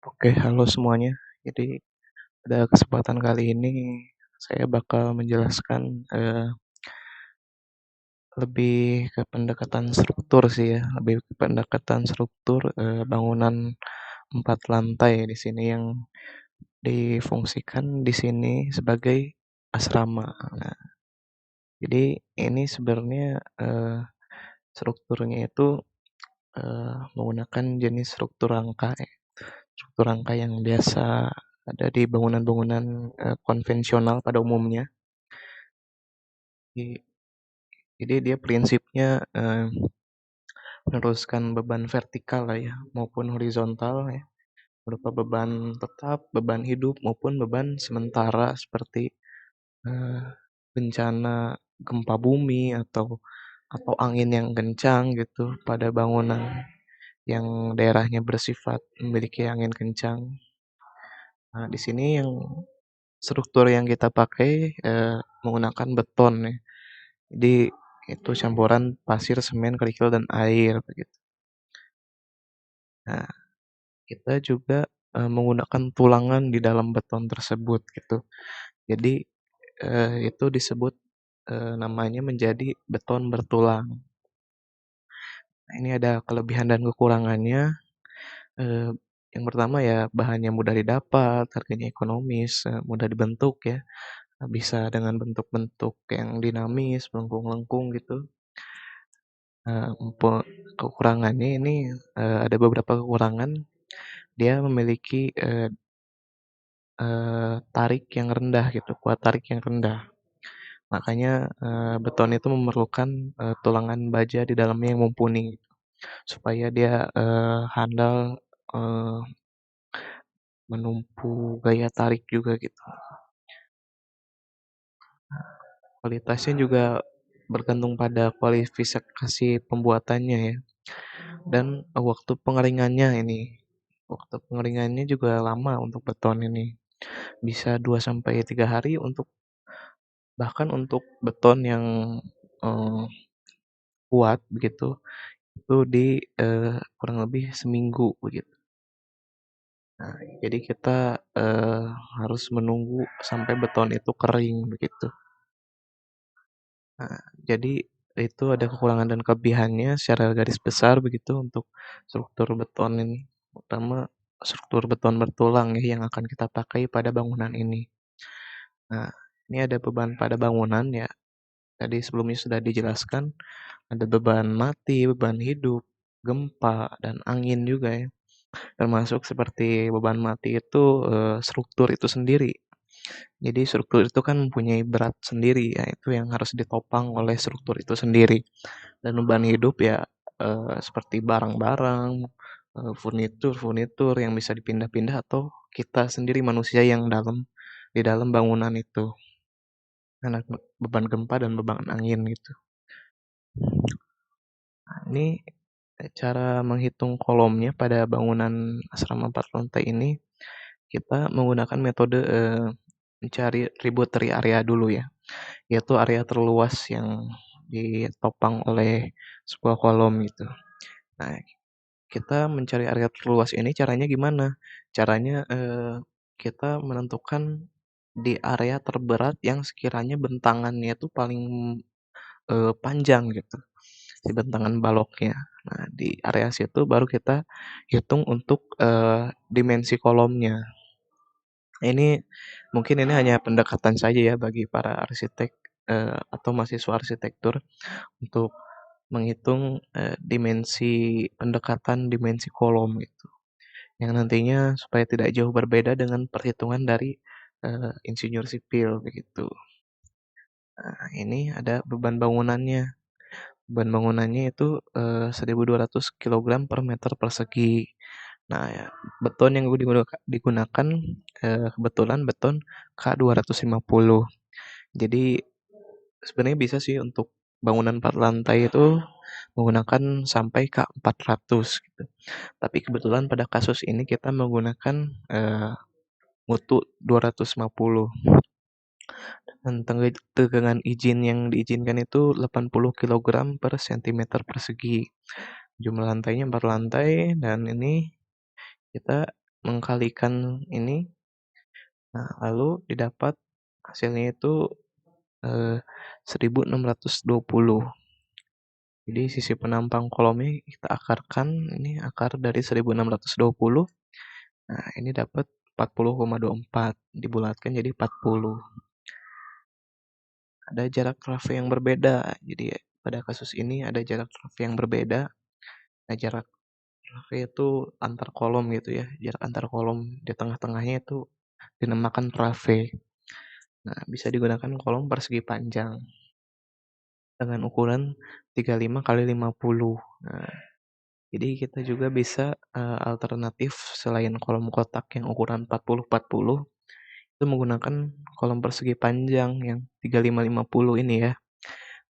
Oke, halo semuanya. Jadi pada kesempatan kali ini saya bakal menjelaskan lebih ke pendekatan struktur sih ya, lebih ke pendekatan struktur bangunan 4 lantai di sini yang difungsikan di sini sebagai asrama. Nah, jadi ini sebenarnya strukturnya itu menggunakan jenis struktur rangka ya. Struktur rangka yang biasa ada di bangunan-bangunan konvensional pada umumnya. Jadi jadi dia prinsipnya meneruskan beban vertikal lah ya, maupun horizontal ya, berupa beban tetap, beban hidup maupun beban sementara seperti eh, bencana gempa bumi atau angin yang kencang gitu pada bangunan yang daerahnya bersifat memiliki angin kencang. Nah, di sini yang struktur yang kita pakai menggunakan beton ya. Jadi itu campuran pasir, semen, kerikil, dan air begitu. Nah, kita juga menggunakan tulangan di dalam beton tersebut gitu. Jadi itu disebut namanya menjadi beton bertulang. Nah, ini ada kelebihan dan kekurangannya. Eee, yang pertama ya bahannya mudah didapat, harganya ekonomis, mudah dibentuk ya, bisa dengan bentuk-bentuk yang dinamis, melengkung-lengkung gitu. Eee, empo Kekurangannya ini, ada beberapa kekurangan, dia memiliki, tarik yang rendah gitu, kuat tarik yang rendah. Makanya, beton itu memerlukan, tulangan baja di dalamnya yang mumpuni, supaya dia, handal, eee, menumpu gaya tarik juga gitu. Kualitasnya juga bergantung pada kualifikasi pembuatannya ya, dan waktu pengeringannya ini. Waktu pengeringannya juga lama untuk beton ini, bisa 2 sampai 3 hari bahkan untuk beton yang, eee, kuat begitu, itu di, kurang lebih seminggu begitu. Nah, jadi kita, harus menunggu sampai beton itu kering begitu. Nah, jadi itu ada kekurangan dan kelebihannya secara garis besar begitu untuk struktur beton ini, terutama struktur beton bertulang ya yang akan kita pakai pada bangunan ini. Nah, ini ada beban pada bangunan ya, tadi sebelumnya sudah dijelaskan, ada beban mati, beban hidup, gempa, dan angin juga ya. Termasuk seperti beban mati itu, struktur itu sendiri. Jadi struktur itu kan mempunyai berat sendiri ya, itu yang harus ditopang oleh struktur itu sendiri. Dan beban hidup ya, seperti barang-barang, furnitur-furnitur yang bisa dipindah-pindah atau kita sendiri manusia yang di dalam bangunan itu. Karena beban gempa dan beban angin gitu. Nah, ini cara menghitung kolomnya pada bangunan asrama 4 lantai ini, kita menggunakan metode, mencari tributary area dulu ya, yaitu area terluas yang ditopang oleh sebuah kolom gitu. Nah, kita mencari area terluas ini caranya gimana? Caranya, kita menentukan di area terberat yang sekiranya bentangannya itu paling, panjang gitu, si bentangan baloknya. Nah, di area situ baru kita hitung untuk, dimensi kolomnya. Ini mungkin ini hanya pendekatan saja ya bagi para arsitek, atau mahasiswa arsitektur untuk menghitung, dimensi pendekatan dimensi kolom gitu. Yang nantinya supaya tidak jauh berbeda dengan perhitungan dari, insinyur sipil begitu. Nah, ini ada beban bangunannya. Beban bangunannya itu, 1.200 kilogram per meter persegi. Nah ya, beton yang digunakan, kebetulan beton K250. Jadi sebenarnya bisa sih untuk bangunan 4 lantai itu menggunakan sampai K400 gitu. Tapi kebetulan pada kasus ini kita menggunakan, mutu 250 dan tegangan izin yang diizinkan itu 80 kilogram per sentimeter persegi. Jumlah lantainya 4 lantai dan ini kita mengkalikan ini, nah lalu didapat hasilnya itu, 1620. Jadi sisi penampang kolomnya kita akarkan, ini akar dari 1620. Nah, ini dapat 40,24 dibulatkan jadi 40. Ada jarak trave yang berbeda. Jadi pada kasus ini ada jarak trave yang berbeda. Nah, jarak trave itu antar kolom gitu ya. Jarak antar kolom di tengah-tengahnya itu dinamakan trave. Nah, bisa digunakan kolom persegi panjang dengan ukuran 35 kali 50. Nah, jadi kita juga bisa alternatif selain kolom kotak yang ukuran 40-40 itu menggunakan kolom persegi panjang yang 35-50 ini ya.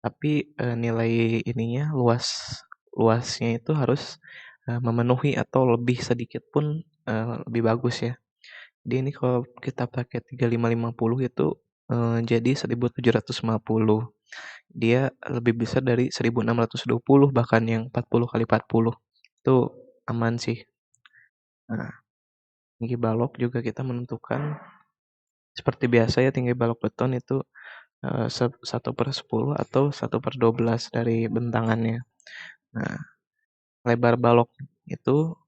Tapi nilai ininya luasnya itu harus memenuhi atau lebih sedikit pun lebih bagus ya. Jadi ini kalau kita pakai 35-50 itu jadi 1750. Dia lebih besar dari 1620 bahkan yang 40 kali 40. Itu aman sih. Nah, tinggi balok juga kita menentukan seperti biasa ya, tinggi balok beton itu 1/10 atau 1/12 dari bentangannya. Nah, lebar balok itu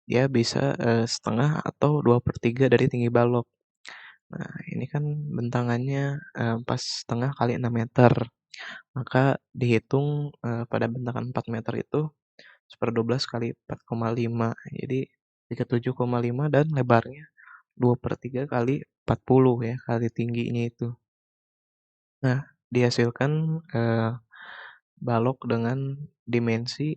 dia bisa setengah atau 2/3 dari tinggi balok. Nah, ini kan bentangannya pas setengah kali 6 meter. Maka dihitung pada bentangan 4 meter itu 1/12 kali 4,5. Jadi 37,5 dan lebarnya 2/3 kali 40 ya, kali tingginya itu. Nah, dihasilkan balok dengan dimensi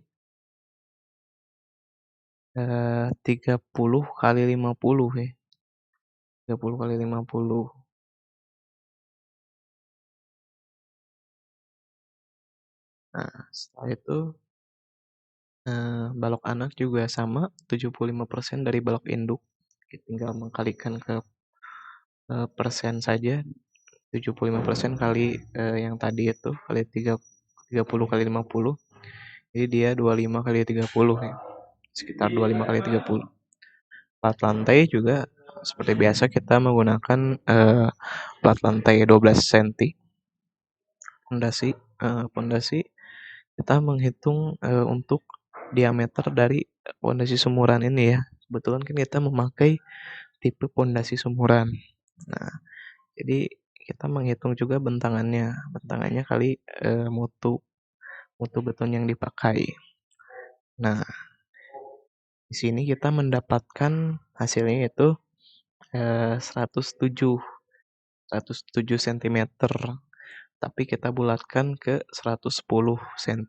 30 kali 50 ya. 30 kali 50. Nah, setelah itu balok anak juga sama 75% dari balok induk. Tinggal mengkalikan ke persen saja. 75% kali yang tadi itu kali 30 kali 50. Jadi dia 25 kali 30 ya. Sekitar 25 kali 30. Plat lantai juga seperti biasa kita menggunakan plat lantai 12 cm. Pondasi kita menghitung untuk diameter dari pondasi sumuran ini ya. Kebetulan kan kita memakai tipe pondasi sumuran. Nah, jadi kita menghitung juga bentangannya. Bentangannya kali mutu beton yang dipakai. Nah, di sini kita mendapatkan hasilnya itu 107 cm. Tapi kita bulatkan ke 110 cm.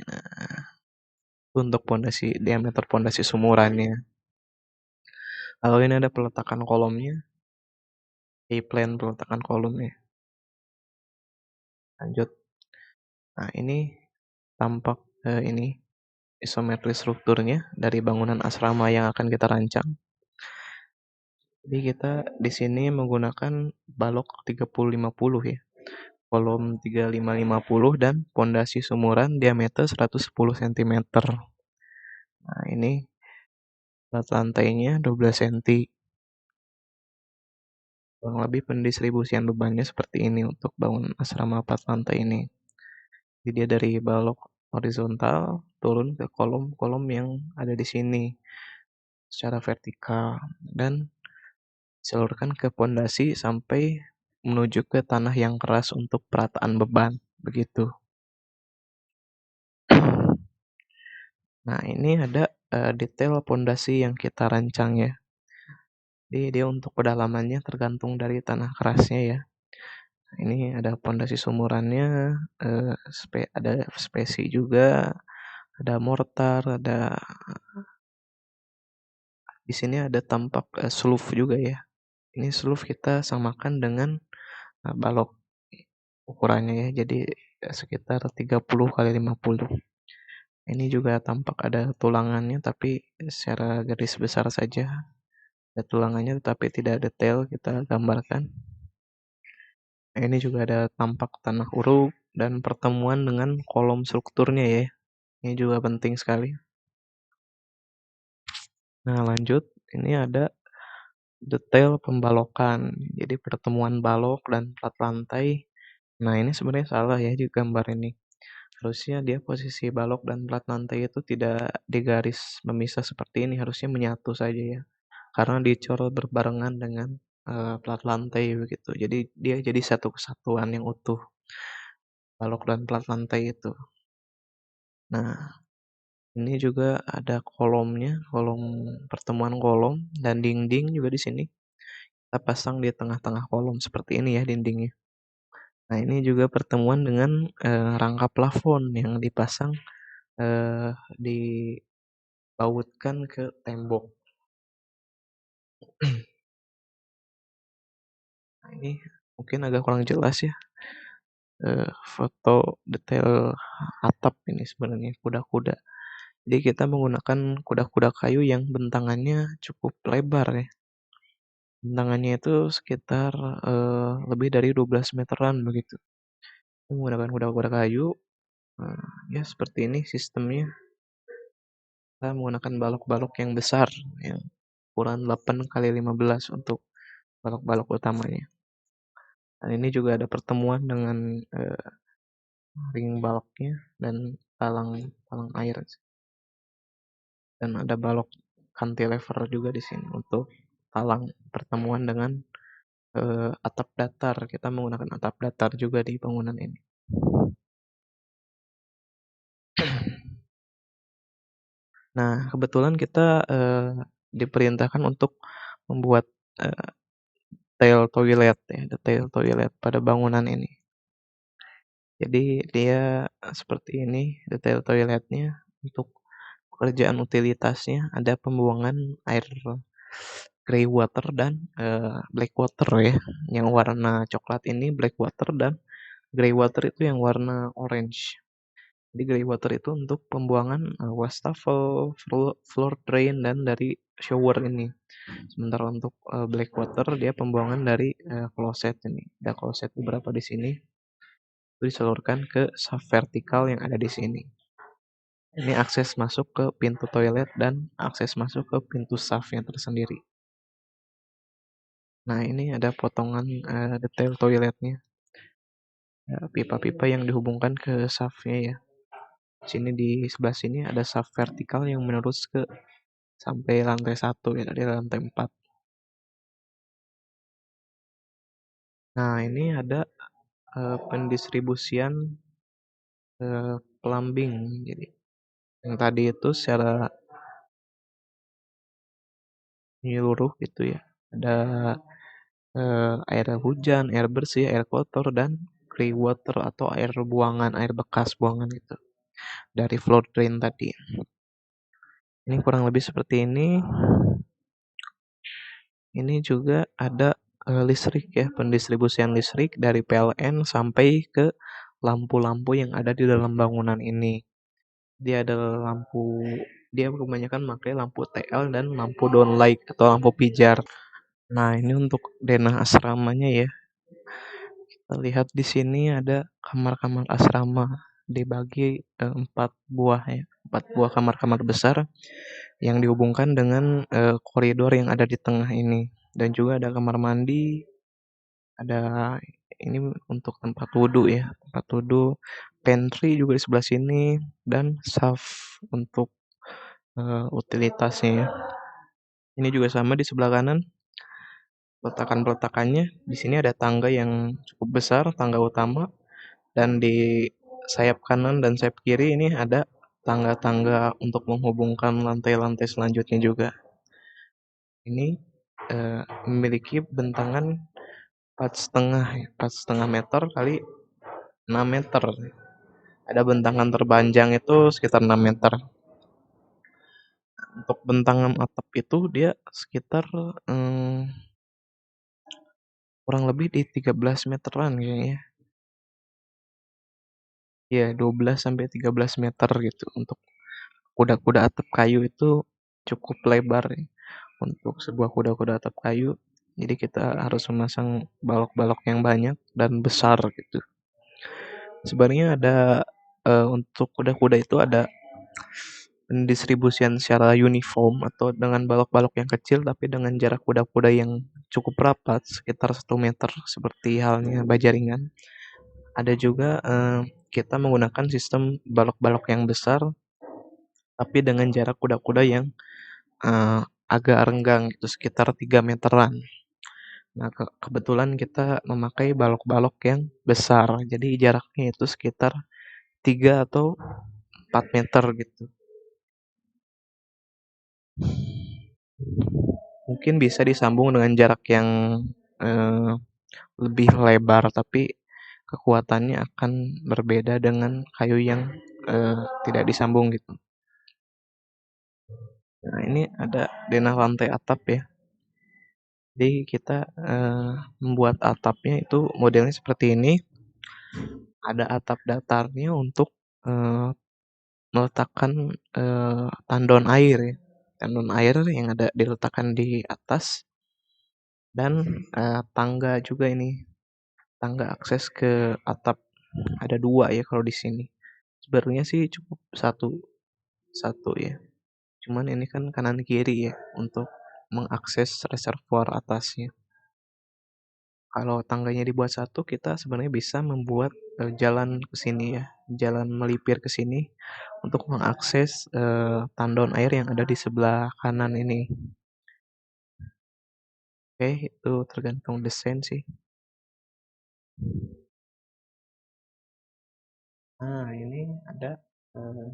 Nah, untuk diameter pondasi sumurannya. Kalau ini ada peletakan kolomnya, A-plan peletakan kolomnya. Lanjut. Nah, ini tampak ini isometri strukturnya dari bangunan asrama yang akan kita rancang. Jadi kita di sini menggunakan balok 30-50 ya. Kolom 35-50 dan pondasi sumuran diameter 110 cm. Nah, ini plat lantainya 12 cm. Kurang lebih pendistribusian bebannya seperti ini untuk bangun asrama 4 lantai ini. Jadi dia dari balok horizontal turun ke kolom-kolom yang ada di sini secara vertikal dan salurkan ke pondasi sampai menuju ke tanah yang keras untuk perataan beban, begitu. Nah, ini ada detail pondasi yang kita rancang ya. Jadi dia untuk kedalamannya tergantung dari tanah kerasnya ya. Ini ada pondasi sumurannya, ada spesi juga, ada mortar, di sini ada tampak slough juga ya. Ini slough kita samakan dengan balok ukurannya ya, jadi sekitar 30 kali 50. Ini juga tampak ada tulangannya tapi secara garis besar saja. Ada tulangannya tetapi tidak detail kita gambarkan. Nah, ini juga ada tampak tanah uruk dan pertemuan dengan kolom strukturnya ya. Ini juga penting sekali. Nah, lanjut. ini ada detail pembalokan. Jadi pertemuan balok dan plat lantai. Nah, ini sebenarnya salah ya di gambar ini. Harusnya dia posisi balok dan plat lantai itu tidak di garis memisah seperti ini, harusnya menyatu saja ya. Karena dicor berbarengan dengan plat lantai begitu. Jadi dia jadi satu kesatuan yang utuh, balok dan plat lantai itu. Nah, ini juga ada kolomnya, kolom pertemuan kolom dan dinding juga di sini. Kita pasang di tengah-tengah kolom seperti ini ya dindingnya. Nah, ini juga pertemuan dengan rangka plafon yang dipasang dibautkan ke tembok. Nah, ini mungkin agak kurang jelas ya foto detail atap ini sebenarnya kuda-kuda. Jadi kita menggunakan kuda-kuda kayu yang bentangannya cukup lebar ya. Bentangannya itu sekitar lebih dari 12 meteran begitu. Kita menggunakan kuda-kuda kayu, ya seperti ini sistemnya. Kita menggunakan balok-balok yang besar, yang ukuran 8 kali 15 untuk balok-balok utamanya. Dan ini juga ada pertemuan dengan ring baloknya dan talang talang air. Dan ada balok cantilever juga di sini untuk talang pertemuan dengan atap datar. Kita menggunakan atap datar juga di bangunan ini. Nah, kebetulan kita diperintahkan untuk membuat detail toilet ya, detail toilet pada bangunan ini. Jadi dia seperti ini detail toiletnya. Untuk pekerjaan utilitasnya ada pembuangan air grey water dan black water ya. Yang warna coklat ini black water dan grey water itu yang warna orange. Jadi grey water itu untuk pembuangan wastafel, floor drain dan dari shower ini. Sementara untuk black water dia pembuangan dari kloset ini. Ada kloset beberapa di sini. Itu disalurkan ke shaft vertikal yang ada di sini. Ini akses masuk ke pintu toilet dan akses masuk ke pintu shaftnya tersendiri. Nah, ini ada potongan detail toiletnya. Pipa-pipa yang dihubungkan ke shaftnya ya. Sini di sebelah sini ada shaft vertikal yang menerus ke sampai lantai 1 ya, dari lantai 4. Nah, ini ada pendistribusian plumbing. Jadi yang tadi itu secara menyeluruh gitu ya. Ada air hujan, air bersih, air kotor dan grey water atau air buangan, air bekas buangan gitu. Dari floor drain tadi. Ini kurang lebih seperti ini. Ini juga ada listrik ya, pendistribusian listrik dari PLN sampai ke lampu-lampu yang ada di dalam bangunan ini. Dia ada lampu, dia kebanyakan pakai lampu TL dan lampu downlight atau lampu pijar. Nah, ini untuk denah asramanya ya. Kita lihat di sini ada kamar-kamar asrama dibagi 4 buah ya, 4 buah kamar-kamar besar yang dihubungkan dengan koridor yang ada di tengah ini. Dan juga ada kamar mandi, ada ini untuk tempat wudhu ya, tempat wudhu, pantry juga di sebelah sini, dan shaft untuk utilitasnya ya. Ini juga sama di sebelah kanan. Peletakan-peletakannya di sini ada tangga yang cukup besar, tangga utama, dan di sayap kanan dan sayap kiri ini ada tangga-tangga untuk menghubungkan lantai-lantai selanjutnya juga. Ini memiliki bentangan 4,5 meter kali 6 meter. Ada bentangan terpanjang itu sekitar 6 meter. Untuk bentangan atap itu dia sekitar kurang lebih di 13 meteran kayaknya. Ya, 12 sampai 13 meter gitu. Untuk kuda-kuda atap kayu itu cukup lebar ya, untuk sebuah kuda-kuda atap kayu. Jadi kita harus memasang balok-balok yang banyak dan besar gitu. Sebenarnya ada untuk kuda-kuda itu ada pendistribusian secara uniform atau dengan balok-balok yang kecil tapi dengan jarak kuda-kuda yang cukup rapat sekitar 1 meter seperti halnya Bajaringan. Ada juga kita menggunakan sistem balok-balok yang besar tapi dengan jarak kuda-kuda yang agak renggang gitu sekitar 3 meteran. Nah, kebetulan kita memakai balok-balok yang besar. Jadi jaraknya itu sekitar 3 atau 4 meter gitu. Mungkin bisa disambung dengan jarak yang eh, lebih lebar, tapi kekuatannya akan berbeda dengan kayu yang tidak disambung gitu. Nah, ini ada denah lantai atap ya. Jadi kita membuat atapnya itu modelnya seperti ini. Ada atap datarnya untuk eh, meletakkan tandon air ya. Tandon air yang ada diletakkan di atas dan tangga juga ini. Tangga akses ke atap ada 2 ya kalau di sini. Sebenarnya sih cukup satu satu ya. Cuman ini kan kanan kiri ya untuk mengakses reservoir atasnya. Kalau tangganya dibuat satu, kita sebenarnya bisa membuat jalan ke sini ya, jalan melipir ke sini untuk mengakses tandon air yang ada di sebelah kanan ini. Oke, itu tergantung desain sih. Nah, ini ada eh,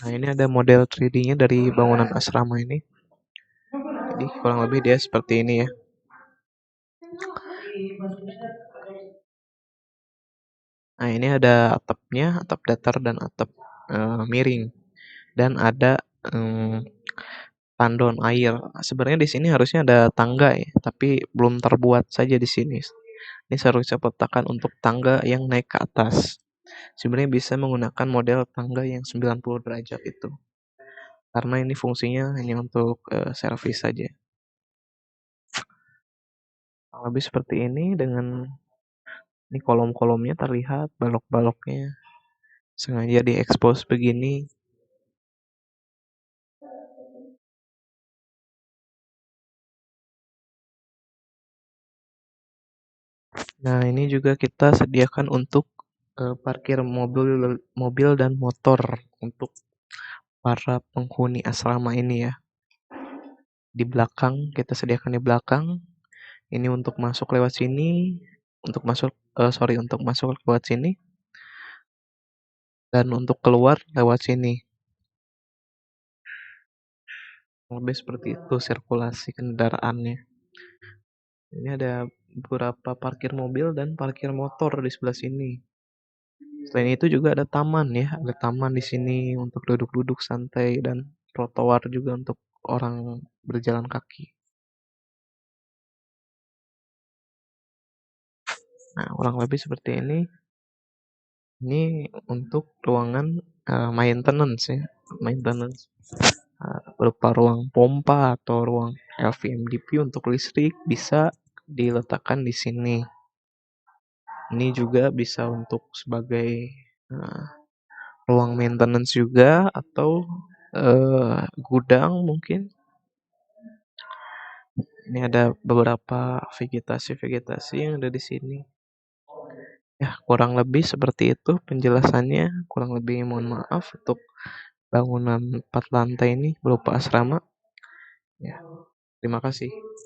nah ini ada model 3D-nya dari bangunan asrama ini. Jadi kurang lebih dia seperti ini ya. Nah, ini ada atapnya, atap datar dan atap miring. Dan ada tandon air. Sebenarnya di sini harusnya ada tangga ya, tapi belum terbuat saja di sini. Ini seharusnya petakan untuk tangga yang naik ke atas. Sebenarnya bisa menggunakan model tangga yang 90 derajat itu. Karena ini fungsinya hanya untuk servis saja. Lebih seperti ini dengan ini kolom-kolomnya terlihat, balok-baloknya sengaja diekspos begini. Nah, ini juga kita sediakan untuk parkir mobil mobil dan motor untuk para penghuni asrama ini ya. Di belakang, kita sediakan di belakang. Ini untuk masuk lewat sini, untuk masuk lewat sini dan untuk keluar lewat sini. Lebih seperti itu sirkulasi kendaraannya. Ini ada beberapa parkir mobil dan parkir motor di sebelah sini. Selain itu juga ada taman ya, ada taman di sini untuk duduk-duduk santai dan trotoar juga untuk orang berjalan kaki. Nah, kurang lebih seperti ini. Ini untuk ruangan maintenance ya, maintenance berupa ruang pompa atau ruang LVMDP untuk listrik bisa diletakkan di sini. Ini juga bisa untuk sebagai uh, ruang maintenance juga atau gudang mungkin. Ini ada beberapa vegetasi-vegetasi yang ada di sini. Ya, kurang lebih seperti itu penjelasannya. Kurang lebih mohon maaf untuk bangunan 4 lantai ini berupa asrama. Ya, terima kasih.